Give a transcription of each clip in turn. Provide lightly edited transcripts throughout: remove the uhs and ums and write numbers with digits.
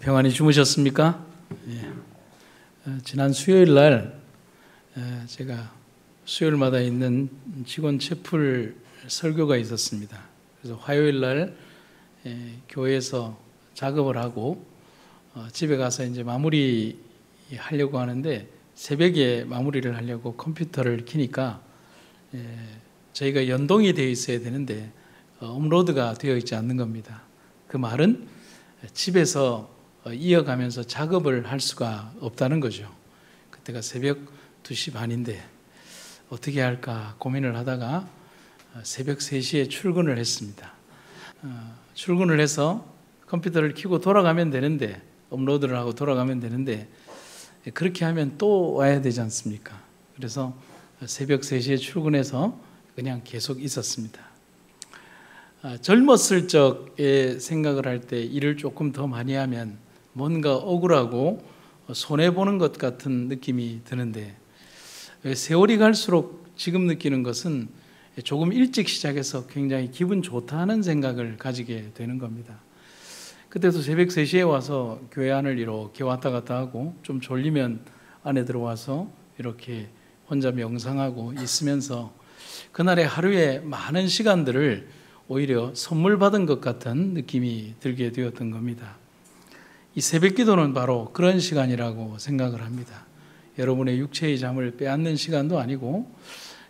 평안히 주무셨습니까? 지난 수요일 날 제가 수요일마다 있는 직원 채플 설교가 있었습니다. 그래서 화요일 날 교회에서 작업을 하고 집에 가서 이제 마무리 하려고 하는데 새벽에 마무리를 하려고 컴퓨터를 켜니까 저희가 연동이 되어 있어야 되는데 업로드가 되어 있지 않는 겁니다. 그 말은 집에서 이어가면서 작업을 할 수가 없다는 거죠. 그때가 새벽 2시 반인데 어떻게 할까 고민을 하다가 새벽 3시에 출근을 했습니다. 출근을 해서 컴퓨터를 켜고 돌아가면 되는데, 업로드를 하고 돌아가면 되는데 그렇게 하면 또 와야 되지 않습니까? 그래서 새벽 3시에 출근해서 그냥 계속 있었습니다. 젊었을 적에 생각을 할 때 일을 조금 더 많이 하면 뭔가 억울하고 손해보는 것 같은 느낌이 드는데, 세월이 갈수록 지금 느끼는 것은 조금 일찍 시작해서 굉장히 기분 좋다는 생각을 가지게 되는 겁니다. 그때도 새벽 3시에 와서 교회 안을 이렇게 왔다 갔다 하고 좀 졸리면 안에 들어와서 이렇게 혼자 명상하고 있으면서 그날의 하루에 많은 시간들을 오히려 선물 받은 것 같은 느낌이 들게 되었던 겁니다. 이 새벽 기도는 바로 그런 시간이라고 생각을 합니다. 여러분의 육체의 잠을 빼앗는 시간도 아니고,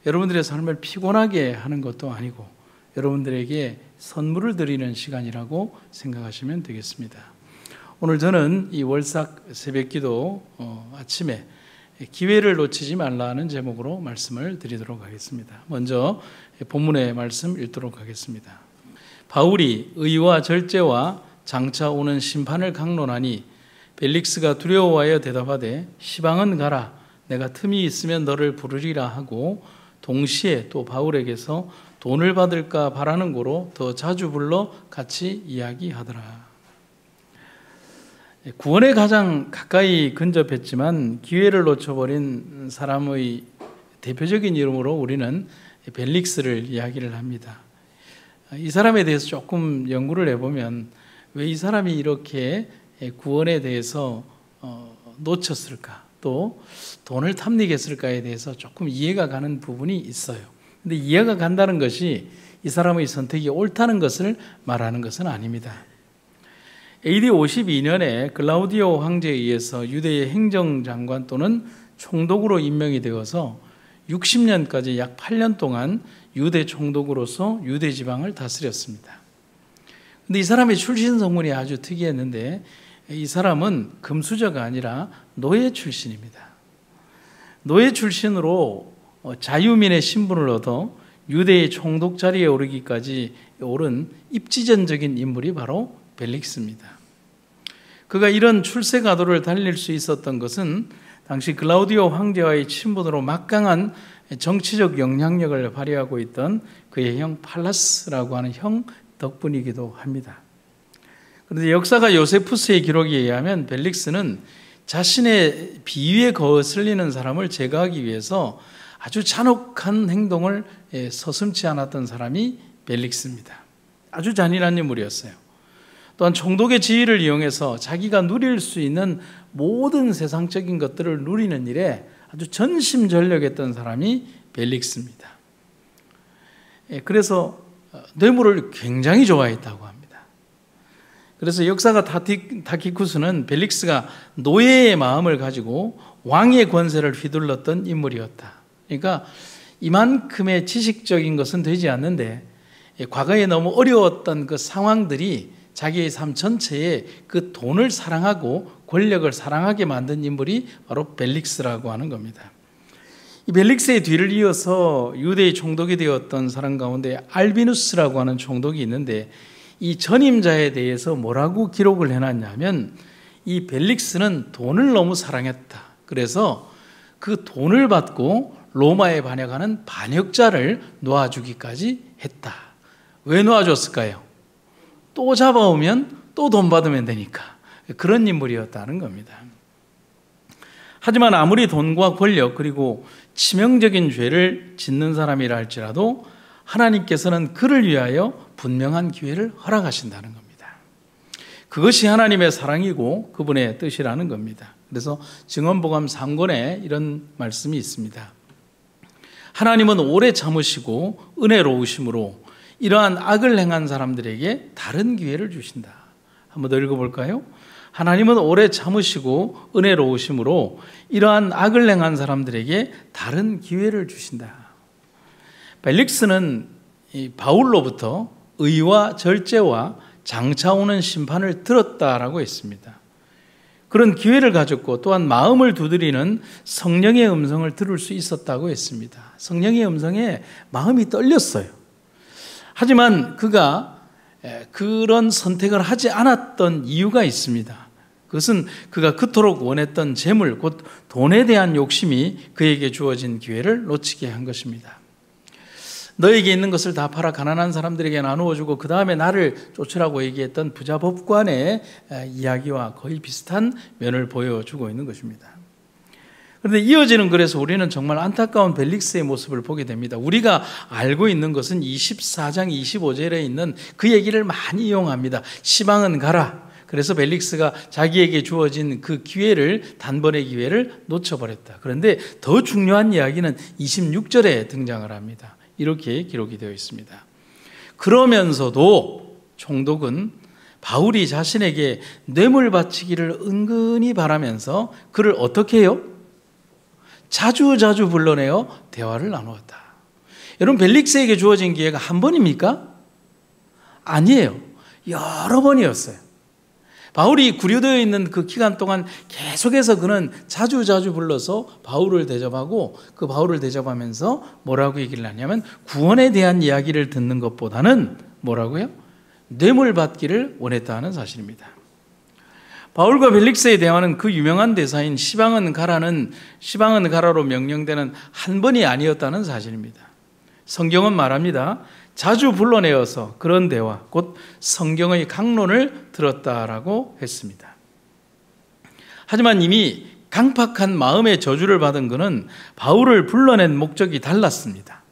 여러분들의 삶을 피곤하게 하는 것도 아니고, 여러분들에게 선물을 드리는 시간이라고 생각하시면 되겠습니다. 오늘 저는 이 월삭 새벽 기도 아침에 기회를 놓치지 말라는 제목으로 말씀을 드리도록 하겠습니다. 먼저 본문의 말씀 읽도록 하겠습니다. 바울이 의와 절제와 장차 오는 심판을 강론하니 벨릭스가 두려워하여 대답하되 시방은 가라, 내가 틈이 있으면 너를 부르리라 하고, 동시에 또 바울에게서 돈을 받을까 바라는 고로 더 자주 불러 같이 이야기하더라. 구원에 가장 가까이 근접했지만 기회를 놓쳐버린 사람의 대표적인 이름으로 우리는 벨릭스를 이야기를 합니다. 이 사람에 대해서 조금 연구를 해보면 왜 이 사람이 이렇게 구원에 대해서 놓쳤을까, 또 돈을 탐닉했을까에 대해서 조금 이해가 가는 부분이 있어요. 근데 이해가 간다는 것이 이 사람의 선택이 옳다는 것을 말하는 것은 아닙니다. AD 52년에 글라우디오 황제에 의해서 유대의 행정장관 또는 총독으로 임명이 되어서 60년까지 약 8년 동안 유대 총독으로서 유대 지방을 다스렸습니다. 근데 이 사람의 출신 성분이 아주 특이했는데, 이 사람은 금수저가 아니라 노예 출신입니다. 노예 출신으로 자유민의 신분을 얻어 유대의 총독 자리에 오르기까지 오른 입지전적인 인물이 바로 벨릭스입니다. 그가 이런 출세가도를 달릴 수 있었던 것은 당시 글라우디오 황제와의 친분으로 막강한 정치적 영향력을 발휘하고 있던 그의 형 팔라스라고 하는 형 덕분이기도 합니다. 그런데 역사가 요세푸스의 기록에 의하면 벨릭스는 자신의 비위에 거슬리는 사람을 제거하기 위해서 아주 잔혹한 행동을 서슴지 않았던 사람이 벨릭스입니다. 아주 잔인한 인물이었어요. 또한 총독의 지위를 이용해서 자기가 누릴 수 있는 모든 세상적인 것들을 누리는 일에 아주 전심전력했던 사람이 벨릭스입니다. 그래서 뇌물을 굉장히 좋아했다고 합니다. 그래서 역사가 타키쿠스는 벨릭스가 노예의 마음을 가지고 왕의 권세를 휘둘렀던 인물이었다. 그러니까 이만큼의 지식적인 것은 되지 않는데 과거에 너무 어려웠던 그 상황들이 자기의 삶 전체에 그 돈을 사랑하고 권력을 사랑하게 만든 인물이 바로 벨릭스라고 하는 겁니다. 이 벨릭스의 뒤를 이어서 유대의 총독이 되었던 사람 가운데 알비누스라고 하는 총독이 있는데, 이 전임자에 대해서 뭐라고 기록을 해놨냐면, 이 벨릭스는 돈을 너무 사랑했다. 그래서 그 돈을 받고 로마에 반역하는 반역자를 놓아주기까지 했다. 왜 놓아줬을까요? 또 잡아오면 또 돈 받으면 되니까. 그런 인물이었다는 겁니다. 하지만 아무리 돈과 권력 그리고 치명적인 죄를 짓는 사람이라 할지라도 하나님께서는 그를 위하여 분명한 기회를 허락하신다는 겁니다. 그것이 하나님의 사랑이고 그분의 뜻이라는 겁니다. 그래서 증언보감 3권에 이런 말씀이 있습니다. 하나님은 오래 참으시고 은혜로우심으로 이러한 악을 행한 사람들에게 다른 기회를 주신다. 한번 더 읽어볼까요? 하나님은 오래 참으시고 은혜로우심으로 이러한 악을 행한 사람들에게 다른 기회를 주신다. 벨릭스는 이 바울로부터 의와 절제와 장차 오는 심판을 들었다라고 했습니다. 그런 기회를 가졌고 또한 마음을 두드리는 성령의 음성을 들을 수 있었다고 했습니다. 성령의 음성에 마음이 떨렸어요. 하지만 그가 그런 선택을 하지 않았던 이유가 있습니다. 그것은 그가 그토록 원했던 재물, 곧 돈에 대한 욕심이 그에게 주어진 기회를 놓치게 한 것입니다. 너에게 있는 것을 다 팔아 가난한 사람들에게 나누어 주고 그 다음에 나를 쫓으라고 얘기했던 부자 법관의 이야기와 거의 비슷한 면을 보여주고 있는 것입니다. 그런데 이어지는 글에서 우리는 정말 안타까운 벨릭스의 모습을 보게 됩니다. 우리가 알고 있는 것은 24장 25절에 있는 그 얘기를 많이 이용합니다. 시방은 가라. 그래서 벨릭스가 자기에게 주어진 그 기회를, 단번의 기회를 놓쳐버렸다. 그런데 더 중요한 이야기는 26절에 등장을 합니다. 이렇게 기록이 되어 있습니다. 그러면서도 총독은 바울이 자신에게 뇌물 바치기를 은근히 바라면서 그를 어떻게 해요? 자주 불러내어 대화를 나누었다. 여러분, 벨릭스에게 주어진 기회가 한 번입니까? 아니에요. 여러 번이었어요. 바울이 구류되어 있는 그 기간 동안 계속해서 그는 자주 불러서 바울을 대접하고 그 바울을 대접하면서 뭐라고 얘기를 하냐면 구원에 대한 이야기를 듣는 것보다는 뭐라고요? 뇌물 받기를 원했다는 사실입니다. 바울과 벨릭스의 대화는 그 유명한 대사인 시방은 가라로 명령되는 한 번이 아니었다는 사실입니다. 성경은 말합니다. 자주 불러내어서 그런 대화, 곧 성경의 강론을 들었다라고 했습니다. 하지만 이미 강팍한 마음의 저주를 받은 그는 바울을 불러낸 목적이 달랐습니다.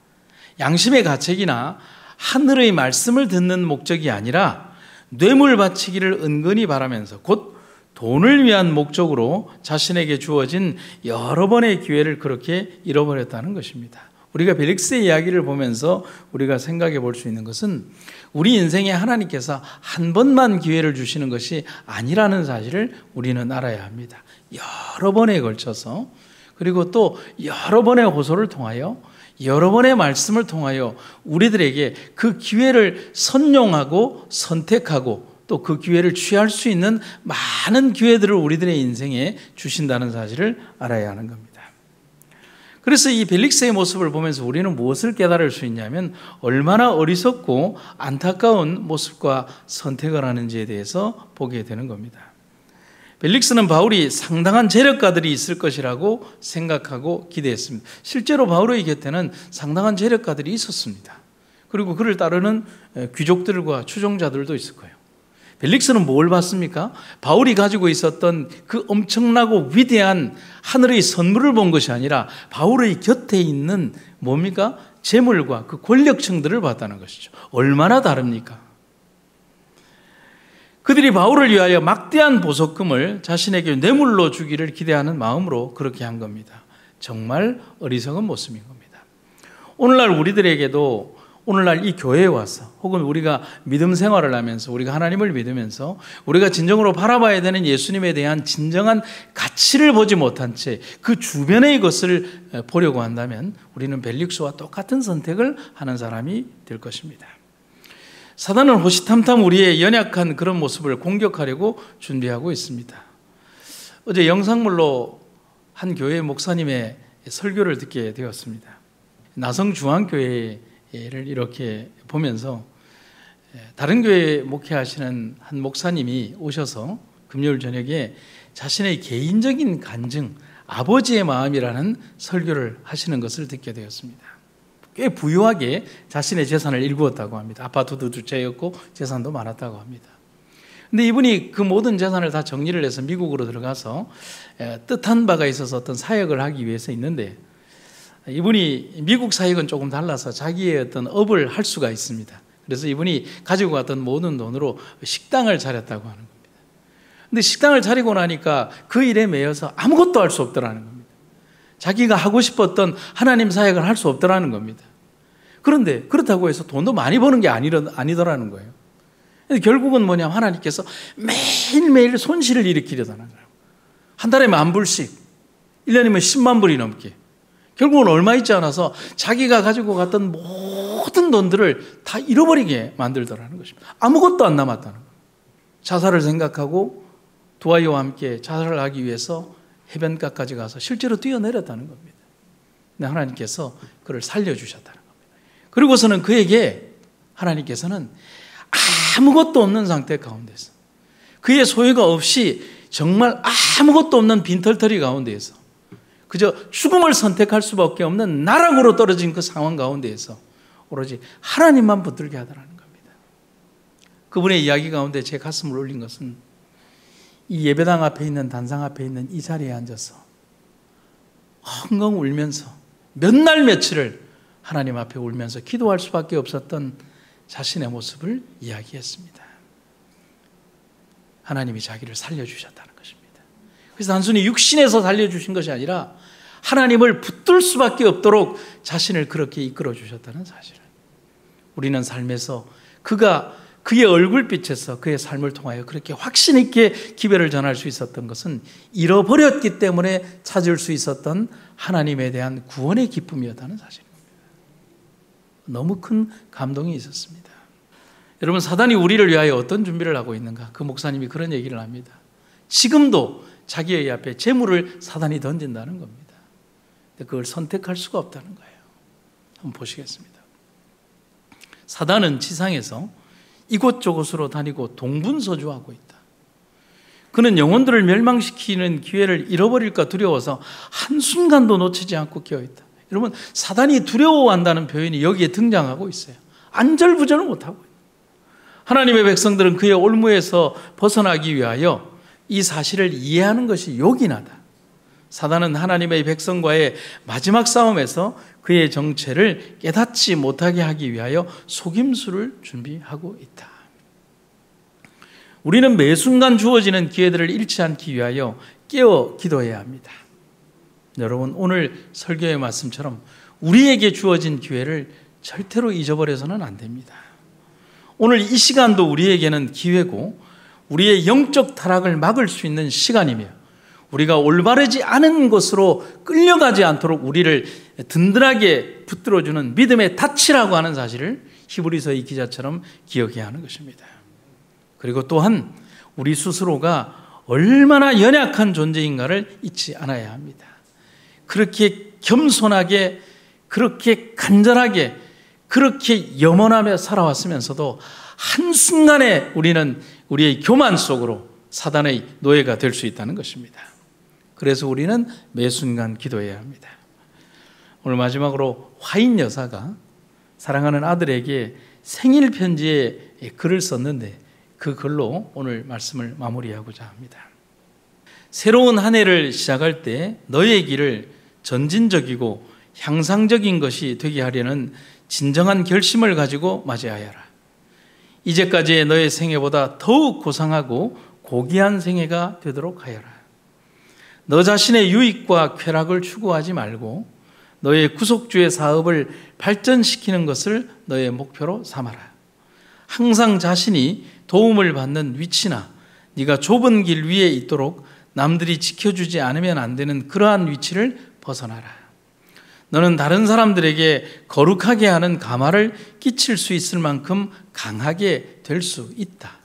양심의 가책이나 하늘의 말씀을 듣는 목적이 아니라 뇌물 바치기를 은근히 바라면서 곧 돈을 위한 목적으로 자신에게 주어진 여러 번의 기회를 그렇게 잃어버렸다는 것입니다. 우리가 벨릭스의 이야기를 보면서 우리가 생각해 볼 수 있는 것은 우리 인생에 하나님께서 한 번만 기회를 주시는 것이 아니라는 사실을 우리는 알아야 합니다. 여러 번에 걸쳐서, 그리고 또 여러 번의 호소를 통하여, 여러 번의 말씀을 통하여 우리들에게 그 기회를 선용하고 선택하고 또 그 기회를 취할 수 있는 많은 기회들을 우리들의 인생에 주신다는 사실을 알아야 하는 겁니다. 그래서 이 벨릭스의 모습을 보면서 우리는 무엇을 깨달을 수 있냐면 얼마나 어리석고 안타까운 모습과 선택을 하는지에 대해서 보게 되는 겁니다. 벨릭스는 바울이 상당한 재력가들이 있을 것이라고 생각하고 기대했습니다. 실제로 바울의 곁에는 상당한 재력가들이 있었습니다. 그리고 그를 따르는 귀족들과 추종자들도 있을 거예요. 벨릭스는 뭘 봤습니까? 바울이 가지고 있었던 그 엄청나고 위대한 하늘의 선물을 본 것이 아니라 바울의 곁에 있는 뭡니까? 재물과 그 권력층들을 봤다는 것이죠. 얼마나 다릅니까? 그들이 바울을 위하여 막대한 보석금을 자신에게 뇌물로 주기를 기대하는 마음으로 그렇게 한 겁니다. 정말 어리석은 모습인 겁니다. 오늘날 우리들에게도 오늘날 이 교회에 와서 혹은 우리가 믿음 생활을 하면서 우리가 하나님을 믿으면서 우리가 진정으로 바라봐야 되는 예수님에 대한 진정한 가치를 보지 못한 채 그 주변의 것을 보려고 한다면 우리는 벨릭스와 똑같은 선택을 하는 사람이 될 것입니다. 사단은 호시탐탐 우리의 연약한 그런 모습을 공격하려고 준비하고 있습니다. 어제 영상물로 한 교회 목사님의 설교를 듣게 되었습니다. 나성중앙교회를 이렇게 보면서 다른 교회 목회하시는 한 목사님이 오셔서 금요일 저녁에 자신의 개인적인 간증, 아버지의 마음이라는 설교를 하시는 것을 듣게 되었습니다. 꽤 부유하게 자신의 재산을 일구었다고 합니다. 아파트도 두 채였고 재산도 많았다고 합니다. 근데 이분이 그 모든 재산을 다 정리를 해서 미국으로 들어가서 뜻한 바가 있어서 어떤 사역을 하기 위해서 있는데 이분이 미국 사역은 조금 달라서 자기의 어떤 업을 할 수가 있습니다. 그래서 이분이 가지고 갔던 모든 돈으로 식당을 차렸다고 하는 겁니다. 근데 식당을 차리고 나니까 그 일에 매여서 아무것도 할 수 없더라는 겁니다. 자기가 하고 싶었던 하나님 사역을 할 수 없더라는 겁니다. 그런데 그렇다고 해서 돈도 많이 버는 게 아니더라는 거예요. 결국은 뭐냐면 하나님께서 매일매일 손실을 일으키려다는 거예요. 한 달에 10,000불씩, 1년이면 10만 불이 넘게. 결국은 얼마 있지 않아서 자기가 가지고 갔던 모든 돈들을 다 잃어버리게 만들더라는 것입니다. 아무것도 안 남았다는 거예요. 자살을 생각하고 두 아이와 함께 자살을 하기 위해서 해변가까지 가서 실제로 뛰어내렸다는 겁니다. 근데 하나님께서 그를 살려주셨다는 겁니다. 그리고서는 그에게 하나님께서는 아무것도 없는 상태 가운데서, 그의 소유가 없이 정말 아무것도 없는 빈털터리 가운데에서 그저 죽음을 선택할 수밖에 없는 나락으로 떨어진 그 상황 가운데에서 오로지 하나님만 붙들게 하더라는 겁니다. 그분의 이야기 가운데 제 가슴을 울린 것은 이 예배당 앞에 있는, 단상 앞에 있는 이 자리에 앉아서 헝헝 울면서 몇 날 며칠을 하나님 앞에 울면서 기도할 수밖에 없었던 자신의 모습을 이야기했습니다. 하나님이 자기를 살려주셨다는 것입니다. 그래서 단순히 육신에서 살려주신 것이 아니라 하나님을 붙들 수밖에 없도록 자신을 그렇게 이끌어 주셨다는 사실을, 우리는 삶에서 그의 얼굴빛에서 그의 삶을 통하여 그렇게 확신 있게 기별을 전할 수 있었던 것은 잃어버렸기 때문에 찾을 수 있었던 하나님에 대한 구원의 기쁨이었다는 사실입니다. 너무 큰 감동이 있었습니다. 여러분, 사단이 우리를 위하여 어떤 준비를 하고 있는가? 그 목사님이 그런 얘기를 합니다. 지금도 자기의 앞에 재물을 사단이 던진다는 겁니다. 근데 그걸 선택할 수가 없다는 거예요. 한번 보시겠습니다. 사단은 지상에서 이곳저곳으로 다니고 동분서주하고 있다. 그는 영혼들을 멸망시키는 기회를 잃어버릴까 두려워서 한순간도 놓치지 않고 깨어있다. 여러분, 사단이 두려워한다는 표현이 여기에 등장하고 있어요. 안절부절을 못하고 있어요. 하나님의 백성들은 그의 올무에서 벗어나기 위하여 이 사실을 이해하는 것이 요긴하다. 사단은 하나님의 백성과의 마지막 싸움에서 그의 정체를 깨닫지 못하게 하기 위하여 속임수를 준비하고 있다. 우리는 매 순간 주어지는 기회들을 잃지 않기 위하여 깨어 기도해야 합니다. 여러분, 오늘 설교의 말씀처럼 우리에게 주어진 기회를 절대로 잊어버려서는 안 됩니다. 오늘 이 시간도 우리에게는 기회고 우리의 영적 타락을 막을 수 있는 시간이며 우리가 올바르지 않은 곳으로 끌려가지 않도록 우리를 든든하게 붙들어주는 믿음의 닻이라고 하는 사실을 히브리서 이 기자처럼 기억해야 하는 것입니다. 그리고 또한 우리 스스로가 얼마나 연약한 존재인가를 잊지 않아야 합니다. 그렇게 겸손하게, 그렇게 간절하게, 그렇게 염원하며 살아왔으면서도 한순간에 우리는 우리의 교만 속으로 사단의 노예가 될 수 있다는 것입니다. 그래서 우리는 매 순간 기도해야 합니다. 오늘 마지막으로 화인 여사가 사랑하는 아들에게 생일 편지에 글을 썼는데 그 글로 오늘 말씀을 마무리하고자 합니다. 새로운 한 해를 시작할 때 너의 길을 전진적이고 향상적인 것이 되게 하려는 진정한 결심을 가지고 맞이하여라. 이제까지의 너의 생애보다 더욱 고상하고 고귀한 생애가 되도록 하여라. 너 자신의 유익과 쾌락을 추구하지 말고 너의 구속주의 사업을 발전시키는 것을 너의 목표로 삼아라. 항상 자신이 도움을 받는 위치나 네가 좁은 길 위에 있도록 남들이 지켜주지 않으면 안 되는 그러한 위치를 벗어나라. 너는 다른 사람들에게 거룩하게 하는 감화를 끼칠 수 있을 만큼 강하게 될 수 있다.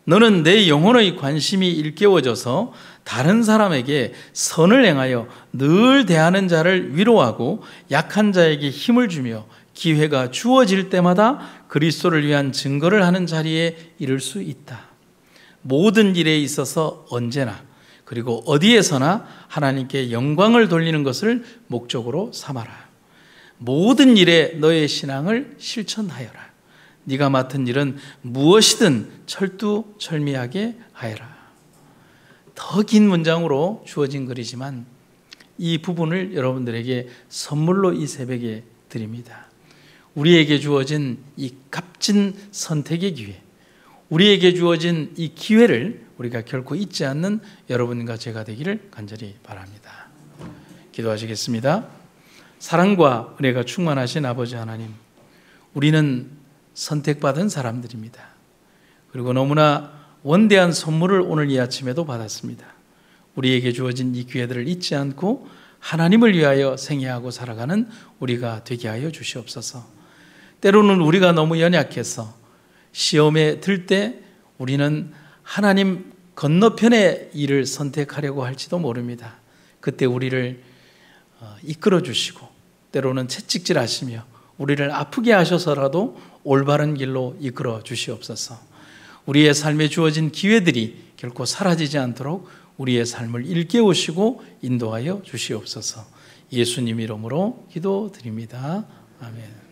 너는 내 영혼의 관심이 일깨워져서 다른 사람에게 선을 행하여 늘 대하는 자를 위로하고 약한 자에게 힘을 주며 기회가 주어질 때마다 그리스도를 위한 증거를 하는 자리에 이를 수 있다. 모든 일에 있어서 언제나 그리고 어디에서나 하나님께 영광을 돌리는 것을 목적으로 삼아라. 모든 일에 너의 신앙을 실천하여라. 네가 맡은 일은 무엇이든 철두철미하게 하여라. 더 긴 문장으로 주어진 글이지만 이 부분을 여러분들에게 선물로 이 새벽에 드립니다. 우리에게 주어진 이 값진 선택의 기회, 우리에게 주어진 이 기회를 우리가 결코 잊지 않는 여러분과 제가 되기를 간절히 바랍니다. 기도하시겠습니다. 사랑과 은혜가 충만하신 아버지 하나님, 우리는 선택받은 사람들입니다. 그리고 너무나 원대한 선물을 오늘 이 아침에도 받았습니다. 우리에게 주어진 이 기회들을 잊지 않고 하나님을 위하여 생애하고 살아가는 우리가 되게 하여 주시옵소서. 때로는 우리가 너무 연약해서 시험에 들 때 우리는 하나님 건너편의 일을 선택하려고 할지도 모릅니다. 그때 우리를 이끌어 주시고 때로는 채찍질하시며 우리를 아프게 하셔서라도 올바른 길로 이끌어 주시옵소서. 우리의 삶에 주어진 기회들이 결코 사라지지 않도록 우리의 삶을 일깨우시고 인도하여 주시옵소서. 예수님 이름으로 기도드립니다. 아멘.